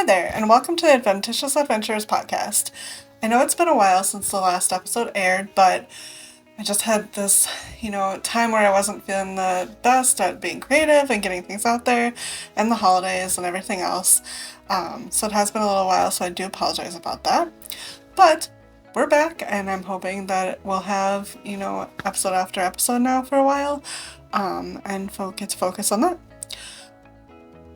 Hi there, and welcome to the Adventitious Adventures podcast. I know it's been a while since the last episode aired, but I just had this, time where I wasn't feeling the best at being creative and getting things out there, and the holidays and everything else. So it has been a little while, so I do apologize about that. But we're back, and I'm hoping that we'll have, episode after episode now for a while, and get to focus on that.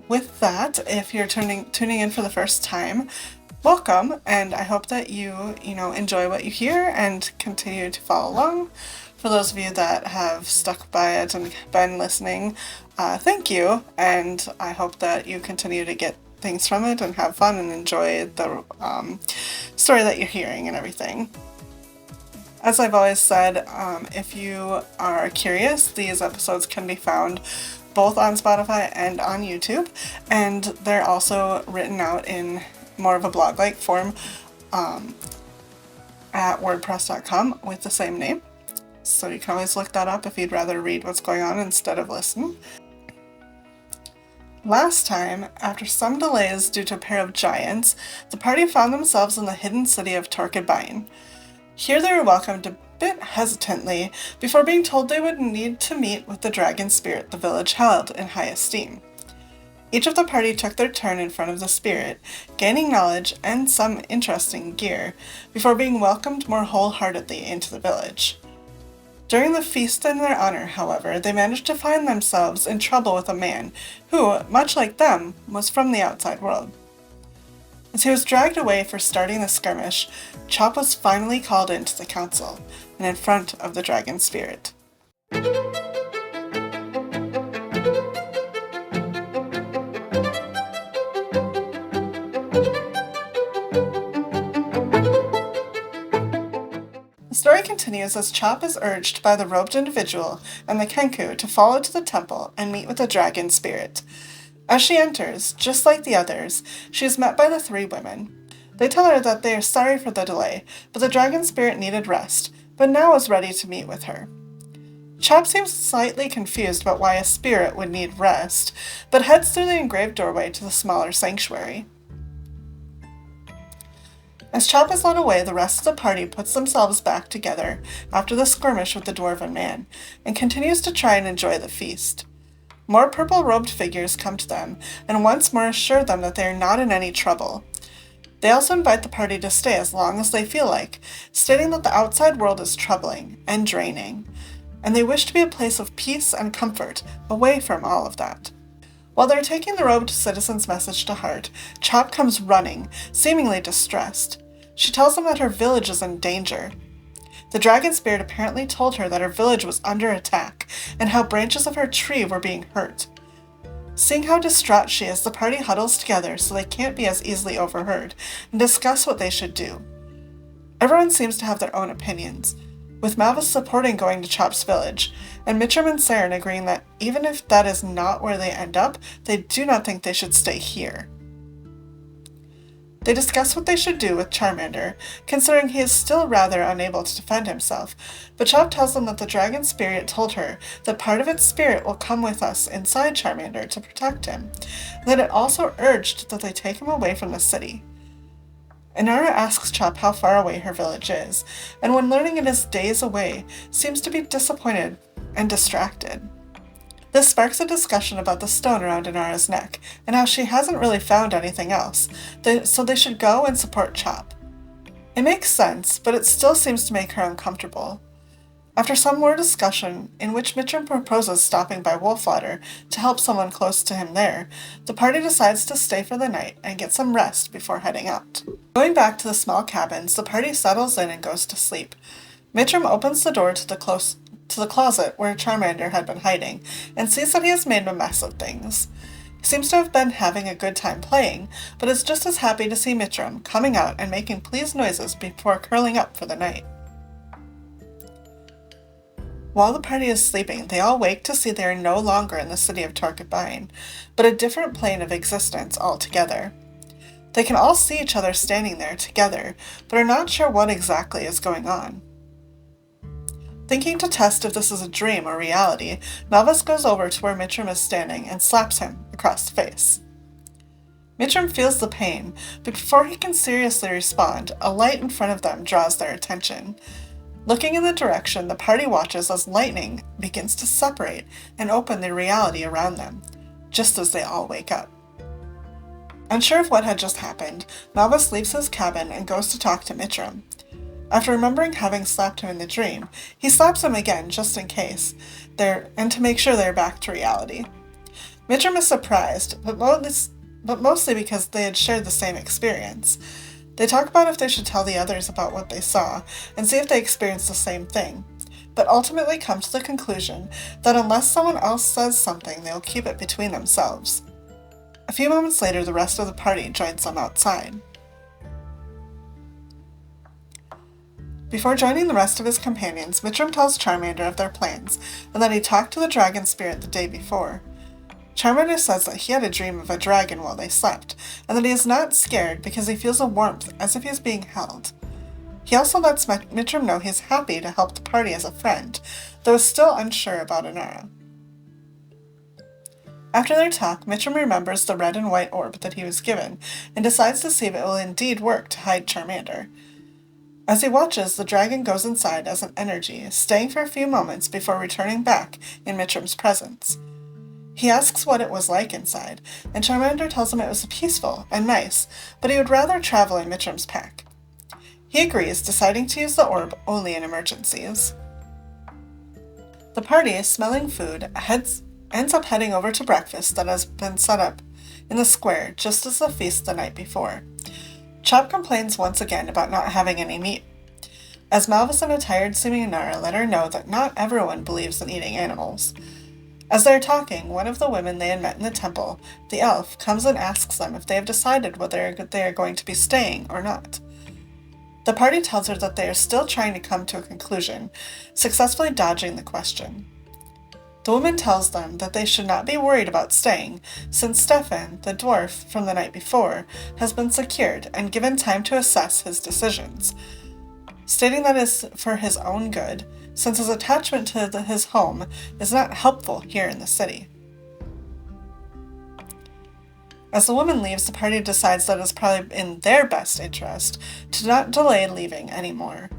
With that, if you're tuning in for the first time, welcome, and I hope that you enjoy what you hear and continue to follow along. For those of you that have stuck by it and been listening, thank you, and I hope that you continue to get things from it and have fun and enjoy the story that you're hearing and everything. As I've always said, if you are curious, these episodes can be found both on Spotify and on YouTube, and they're also written out in more of a blog-like form at wordpress.com with the same name. So you can always look that up if you'd rather read what's going on instead of listen. Last time, after some delays due to a pair of giants, the party found themselves in the hidden city of Torquedbine. Here they were welcomed a bit hesitantly before being told they would need to meet with the dragon spirit the village held in high esteem. Each of the party took their turn in front of the spirit, gaining knowledge and some interesting gear, before being welcomed more wholeheartedly into the village. During the feast in their honor, however, they managed to find themselves in trouble with a man who, much like them, was from the outside world. As he was dragged away for starting the skirmish, Chop was finally called into the council, and in front of the dragon spirit. The story continues as Chop is urged by the robed individual and the Kenku to follow to the temple and meet with the dragon spirit. As she enters, just like the others, she is met by the three women. They tell her that they are sorry for the delay, but the dragon spirit needed rest, but now is ready to meet with her. Chop seems slightly confused about why a spirit would need rest, but heads through the engraved doorway to the smaller sanctuary. As Chop is led away, the rest of the party puts themselves back together after the skirmish with the dwarven man, and continues to try and enjoy the feast. More purple-robed figures come to them, and once more assure them that they are not in any trouble. They also invite the party to stay as long as they feel like, stating that the outside world is troubling and draining, and they wish to be a place of peace and comfort, away from all of that. While they're taking the robed citizen's message to heart, Chop comes running, seemingly distressed. She tells them that her village is in danger. The dragon spirit apparently told her that her village was under attack, and how branches of her tree were being hurt. Seeing how distraught she is, the party huddles together so they can't be as easily overheard, and discuss what they should do. Everyone seems to have their own opinions, with Malvis supporting going to Chop's village, and Mitchum and Saren agreeing that even if that is not where they end up, they do not think they should stay here. They discuss what they should do with Charmander, considering he is still rather unable to defend himself, but Chop tells them that the dragon spirit told her that part of its spirit will come with us inside Charmander to protect him, and that it also urged that they take him away from the city. Inara asks Chop how far away her village is, and when learning it is days away, seems to be disappointed and distracted. This sparks a discussion about the stone around Inara's neck, and how she hasn't really found anything else, so they should go and support Chop. It makes sense, but it still seems to make her uncomfortable. After some more discussion, in which Mitchum proposes stopping by Wolfwater to help someone close to him there, the party decides to stay for the night and get some rest before heading out. Going back to the small cabins, the party settles in and goes to sleep. Mitchum opens the door to the closet where Charmander had been hiding, and sees that he has made a mess of things. He seems to have been having a good time playing, but is just as happy to see Mitchum coming out and making pleased noises before curling up for the night. While the party is sleeping, they all wake to see they are no longer in the city of Torquedbine, but a different plane of existence altogether. They can all see each other standing there together, but are not sure what exactly is going on. Thinking to test if this is a dream or reality, Malvis goes over to where Mitchum is standing and slaps him across the face. Mitchum feels the pain, but before he can seriously respond, a light in front of them draws their attention. Looking in the direction, the party watches as lightning begins to separate and open the reality around them, just as they all wake up. Unsure of what had just happened, Malvis leaves his cabin and goes to talk to Mitchum. After remembering having slapped him in the dream, he slaps him again just in case, and to make sure they're back to reality. Mitchum is surprised, but mostly because they had shared the same experience. They talk about if they should tell the others about what they saw, and see if they experienced the same thing, but ultimately come to the conclusion that unless someone else says something, they'll keep it between themselves. A few moments later, the rest of the party joins them outside. Before joining the rest of his companions, Mitchum tells Charmander of their plans, and that he talked to the dragon spirit the day before. Charmander says that he had a dream of a dragon while they slept, and that he is not scared because he feels a warmth as if he is being held. He also lets Mitchum know he is happy to help the party as a friend, though is still unsure about Inara. After their talk, Mitchum remembers the red and white orb that he was given, and decides to see if it will indeed work to hide Charmander. As he watches, the dragon goes inside as an energy, staying for a few moments before returning back in Mitchum's presence. He asks what it was like inside, and Charmander tells him it was peaceful and nice, but he would rather travel in Mitchum's pack. He agrees, deciding to use the orb only in emergencies. The party, smelling food, ends up heading over to breakfast that has been set up in the square just as the feast the night before. Chop complains once again about not having any meat, as Malvis and a tired-seeming Inara let her know that not everyone believes in eating animals. As they are talking, one of the women they had met in the temple, the elf, comes and asks them if they have decided whether they are going to be staying or not. The party tells her that they are still trying to come to a conclusion, successfully dodging the question. The woman tells them that they should not be worried about staying, since Stefan, the dwarf from the night before, has been secured and given time to assess his decisions, stating that it is for his own good, since his attachment to his home is not helpful here in the city. As the woman leaves, the party decides that it is probably in their best interest to not delay leaving anymore.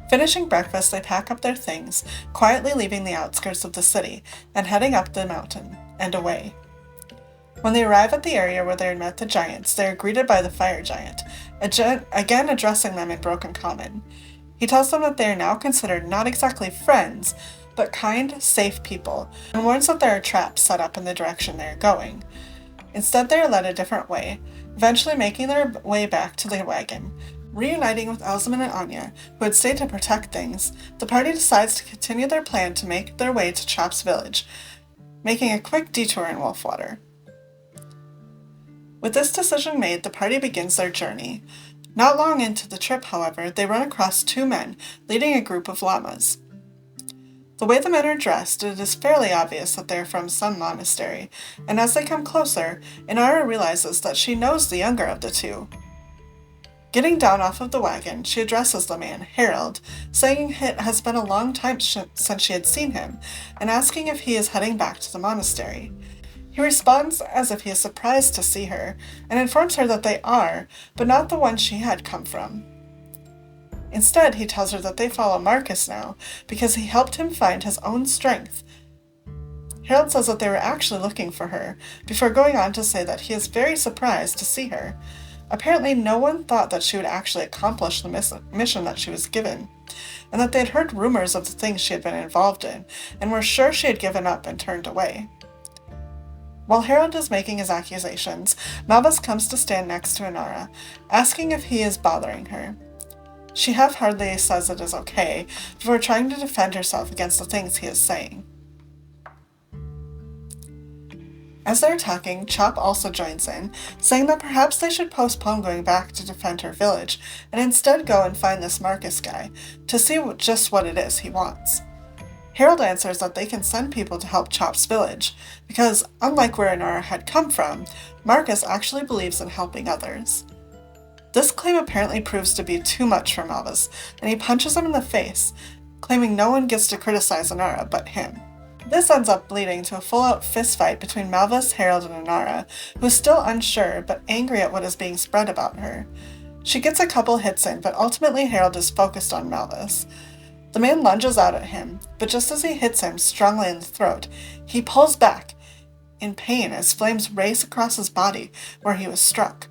Finishing breakfast, they pack up their things, quietly leaving the outskirts of the city and heading up the mountain and away. When they arrive at the area where they had met the giants, they are greeted by the fire giant, again addressing them in broken common. He tells them that they are now considered not exactly friends, but kind, safe people, and warns that there are traps set up in the direction they are going. Instead, they are led a different way, eventually making their way back to the wagon. Reuniting with Elzaman and Anya, who had stayed to protect things, the party decides to continue their plan to make their way to Chop's village, making a quick detour in Wolfwater. With this decision made, the party begins their journey. Not long into the trip, however, they run across two men leading a group of llamas. The way the men are dressed, it is fairly obvious that they are from some monastery, and as they come closer, Inara realizes that she knows the younger of the two. Getting down off of the wagon, she addresses the man, Harold, saying it has been a long time since she had seen him, and asking if he is heading back to the monastery. He responds as if he is surprised to see her, and informs her that they are, but not the one she had come from. Instead, he tells her that they follow Marcus now, because he helped him find his own strength. Harold says that they were actually looking for her, before going on to say that he is very surprised to see her. Apparently, no one thought that she would actually accomplish the mission that she was given, and that they had heard rumors of the things she had been involved in, and were sure she had given up and turned away. While Harold is making his accusations, Malvis comes to stand next to Inara, asking if he is bothering her. She half-heartedly says it is okay, before trying to defend herself against the things he is saying. As they are talking, Chop also joins in, saying that perhaps they should postpone going back to defend her village, and instead go and find this Marcus guy, to see just what it is he wants. Harold answers that they can send people to help Chop's village, because, unlike where Inara had come from, Marcus actually believes in helping others. This claim apparently proves to be too much for Malvis, and he punches him in the face, claiming no one gets to criticize Inara but him. This ends up leading to a full-out fistfight between Malvis, Harold, and Inara, who is still unsure but angry at what is being spread about her. She gets a couple hits in, but ultimately Harold is focused on Malvis. The man lunges out at him, but just as he hits him strongly in the throat, he pulls back, in pain as flames race across his body where he was struck.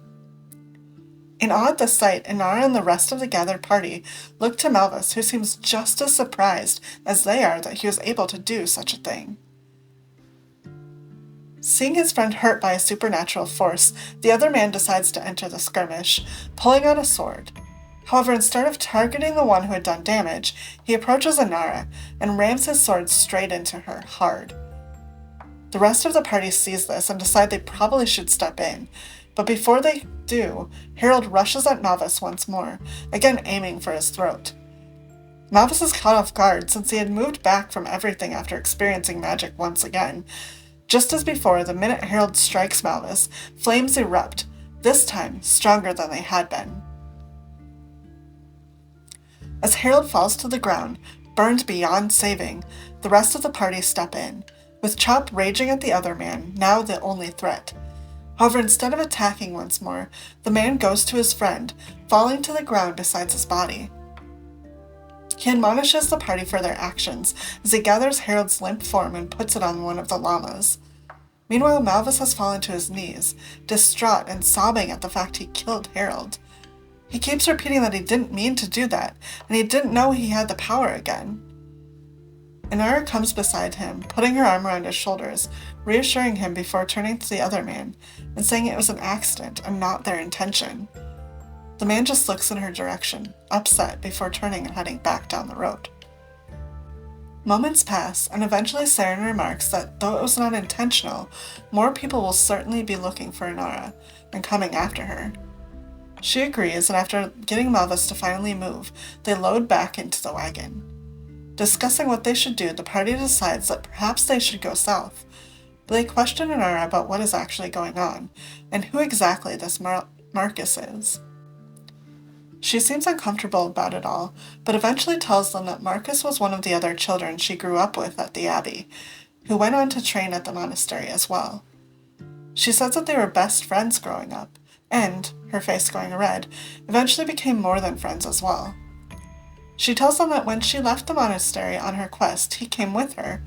In awe at the sight, Inara and the rest of the gathered party look to Malvis, who seems just as surprised as they are that he was able to do such a thing. Seeing his friend hurt by a supernatural force, the other man decides to enter the skirmish, pulling out a sword. However, instead of targeting the one who had done damage, he approaches Inara and rams his sword straight into her, hard. The rest of the party sees this and decide they probably should step in, but before they do, Harold rushes at Malvis once more, again aiming for his throat. Malvis is caught off guard since he had moved back from everything after experiencing magic once again. Just as before, the minute Harold strikes Malvis, flames erupt, this time stronger than they had been. As Harold falls to the ground, burned beyond saving, the rest of the party step in, with Chop raging at the other man, now the only threat. However, instead of attacking once more, the man goes to his friend, falling to the ground beside his body. He admonishes the party for their actions as he gathers Harold's limp form and puts it on one of the llamas. Meanwhile, Malvis has fallen to his knees, distraught and sobbing at the fact he killed Harold. He keeps repeating that he didn't mean to do that, and he didn't know he had the power again. Inara comes beside him, putting her arm around his shoulders, reassuring him before turning to the other man, and saying it was an accident and not their intention. The man just looks in her direction, upset, before turning and heading back down the road. Moments pass, and eventually Saren remarks that though it was not intentional, more people will certainly be looking for Inara and coming after her. She agrees, and after getting Malvis to finally move, they load back into the wagon. Discussing what they should do, the party decides that perhaps they should go south, but they question Inara about what is actually going on, and who exactly this Marcus is. She seems uncomfortable about it all, but eventually tells them that Marcus was one of the other children she grew up with at the Abbey, who went on to train at the monastery as well. She says that they were best friends growing up, and, her face going red, eventually became more than friends as well. She tells them that when she left the monastery on her quest, he came with her,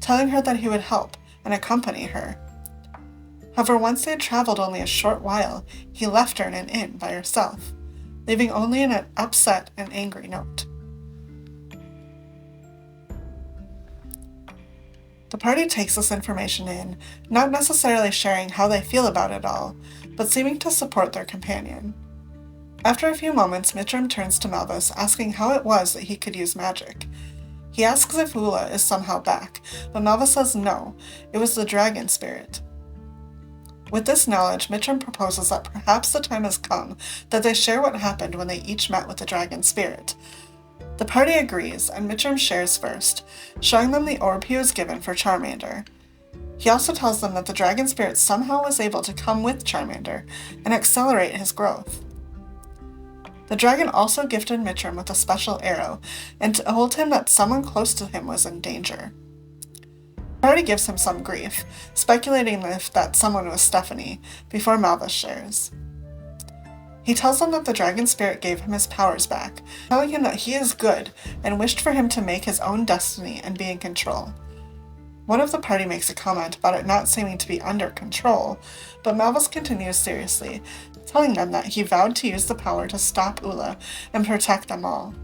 telling her that he would help and accompany her. However, once they had traveled only a short while, he left her in an inn by herself, leaving only an upset and angry note. The party takes this information in, not necessarily sharing how they feel about it all, but seeming to support their companion. After a few moments, Mitchum turns to Malvis, asking how it was that he could use magic. He asks if Ula is somehow back, but Malvis says no, it was the dragon spirit. With this knowledge, Mitchum proposes that perhaps the time has come that they share what happened when they each met with the dragon spirit. The party agrees, and Mitchum shares first, showing them the orb he was given for Charmander. He also tells them that the dragon spirit somehow was able to come with Charmander and accelerate his growth. The dragon also gifted Mitchum with a special arrow and told him that someone close to him was in danger. The party gives him some grief, speculating if that someone was Stephanie, before Malvis shares. He tells them that the dragon spirit gave him his powers back, telling him that he is good and wished for him to make his own destiny and be in control. One of the party makes a comment about it not seeming to be under control, but Malvis continues seriously, telling them that he vowed to use the power to stop Ula and protect them all.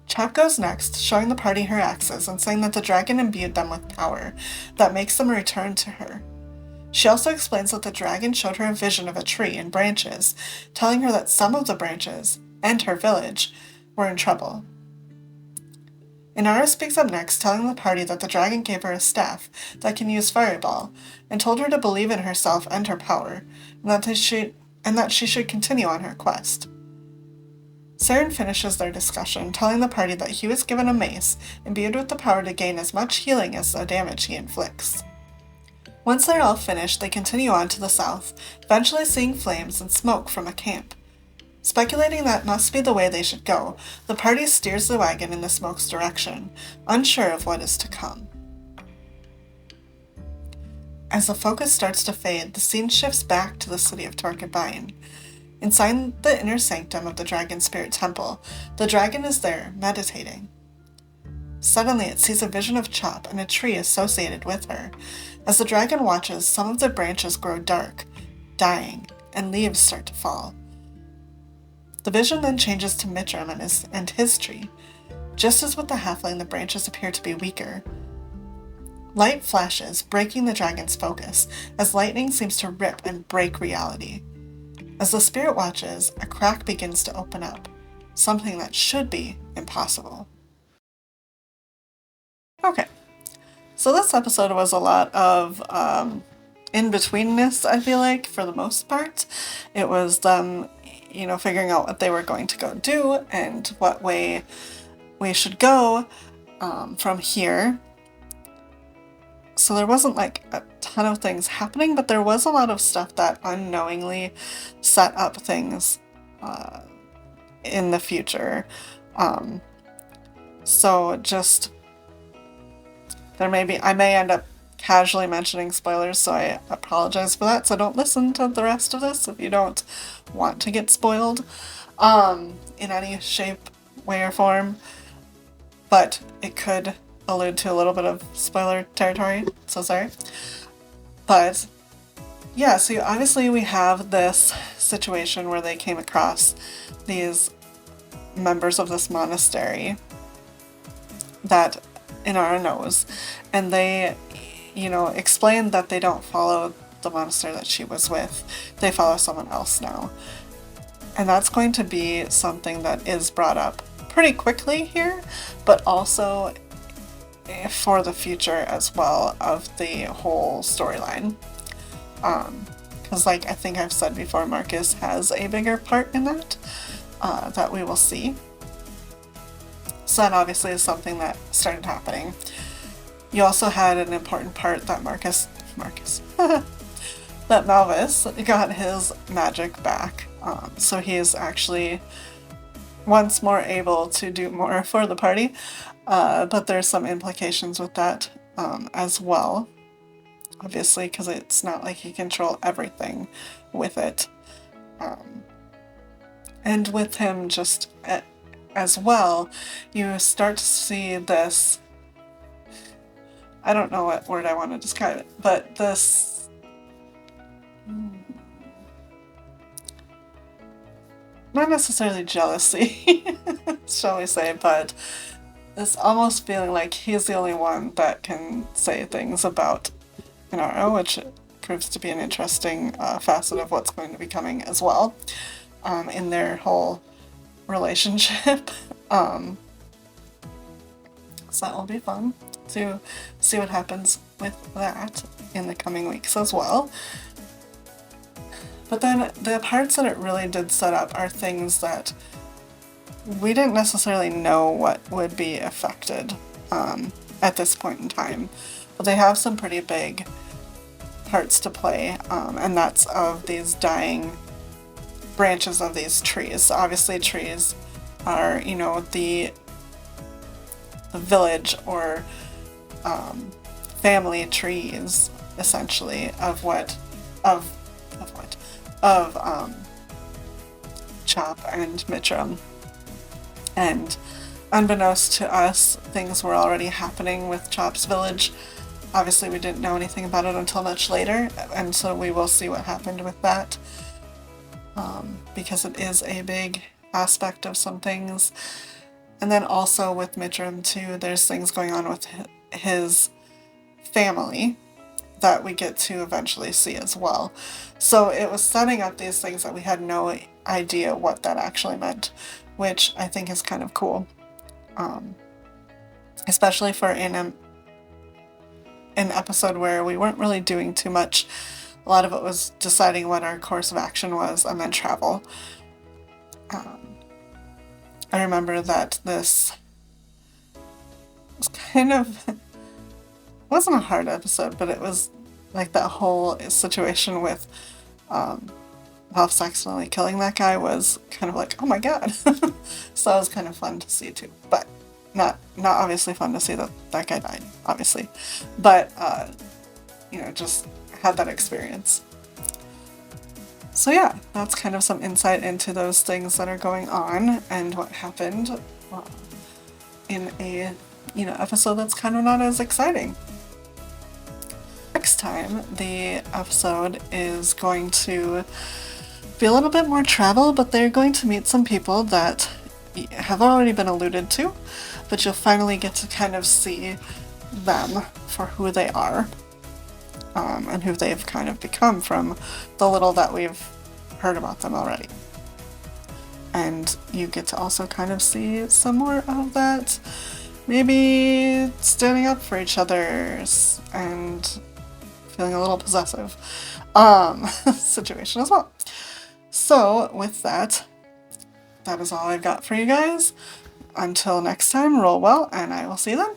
Chop goes next, showing the party her axes and saying that the dragon imbued them with power that makes them return to her. She also explains that the dragon showed her a vision of a tree and branches, telling her that some of the branches, and her village, were in trouble. Inara speaks up next, telling the party that the dragon gave her a staff that can use Fireball, and told her to believe in herself and her power, and that she should continue on her quest. Saren finishes their discussion, telling the party that he was given a mace, imbued with the power to gain as much healing as the damage he inflicts. Once they're all finished, they continue on to the south, eventually seeing flames and smoke from a camp. Speculating that must be the way they should go, the party steers the wagon in the smoke's direction, unsure of what is to come. As the focus starts to fade, the scene shifts back to the city of Torquebine. Inside the inner sanctum of the Dragon Spirit Temple, the dragon is there, meditating. Suddenly it sees a vision of Chop and a tree associated with her. As the dragon watches, some of the branches grow dark, dying, and leaves start to fall. The vision then changes to Mitram and his tree. Just as with the halfling, the branches appear to be weaker. Light flashes, breaking the dragon's focus, as lightning seems to rip and break reality. As the spirit watches, a crack begins to open up, something that should be impossible. Okay, so this episode was a lot of in-betweenness, I feel like, for the most part. It was them, figuring out what they were going to go do and what way we should go from here. So there wasn't like a ton of things happening, but there was a lot of stuff that unknowingly set up things in the future. So just I may end up casually mentioning spoilers, so I apologize for that. So don't listen to the rest of this if you don't want to get spoiled in any shape, way, or form. But it could allude to a little bit of spoiler territory, so sorry. But yeah, so obviously we have this situation where they came across these members of this monastery that Inara knows, and they explained that they don't follow the monastery that she was with. They follow someone else now. And that's going to be something that is brought up pretty quickly here, but also for the future as well of the whole storyline. Because I think I've said before, Marcus has a bigger part in that that we will see. So that obviously is something that started happening. You also had an important part that that Malvis got his magic back. So he is actually once more able to do more for the party. But there's some implications with that as well. Obviously, because it's not like he can control everything with it. And with him just as well, you start to see this, I don't know what word I want to describe it, but this not necessarily jealousy, shall we say, but this almost feeling like he's the only one that can say things about Inara, which proves to be an interesting facet of what's going to be coming as well in their whole relationship. So that will be fun to see what happens with that in the coming weeks as well. But then the parts that it really did set up are things that we didn't necessarily know what would be affected at this point in time. But they have some pretty big parts to play, and that's of these dying branches of these trees. Obviously trees are, the village or family trees, essentially, of Chop and Mitram. And unbeknownst to us, things were already happening with Chop's village. Obviously we didn't know anything about it until much later, and so we will see what happened with that. Because it is a big aspect of some things. And then also with Mitram too, there's things going on with his family that we get to eventually see as well. So it was setting up these things that we had no idea what that actually meant, which I think is kind of cool. Especially for an episode where we weren't really doing too much. A lot of it was deciding what our course of action was and then travel. I remember that this was kind of, it wasn't a hard episode, but it was like that whole situation with whilst accidentally killing that guy was kind of like, oh my god. So that was kind of fun to see too. But not obviously fun to see that that guy died, obviously. But, you know, just had that experience. So yeah, that's kind of some insight into those things that are going on and what happened in a, you know, episode that's kind of not as exciting. Next time, the episode is going to be a little bit more travel, but they're going to meet some people that have already been alluded to, but you'll finally get to kind of see them for who they are, and who they've kind of become from the little that we've heard about them already. And you get to also kind of see some more of that, maybe standing up for each other and feeling a little possessive situation as well. So with that, that is all I've got for you guys. Until next time, roll well, and I will see you then.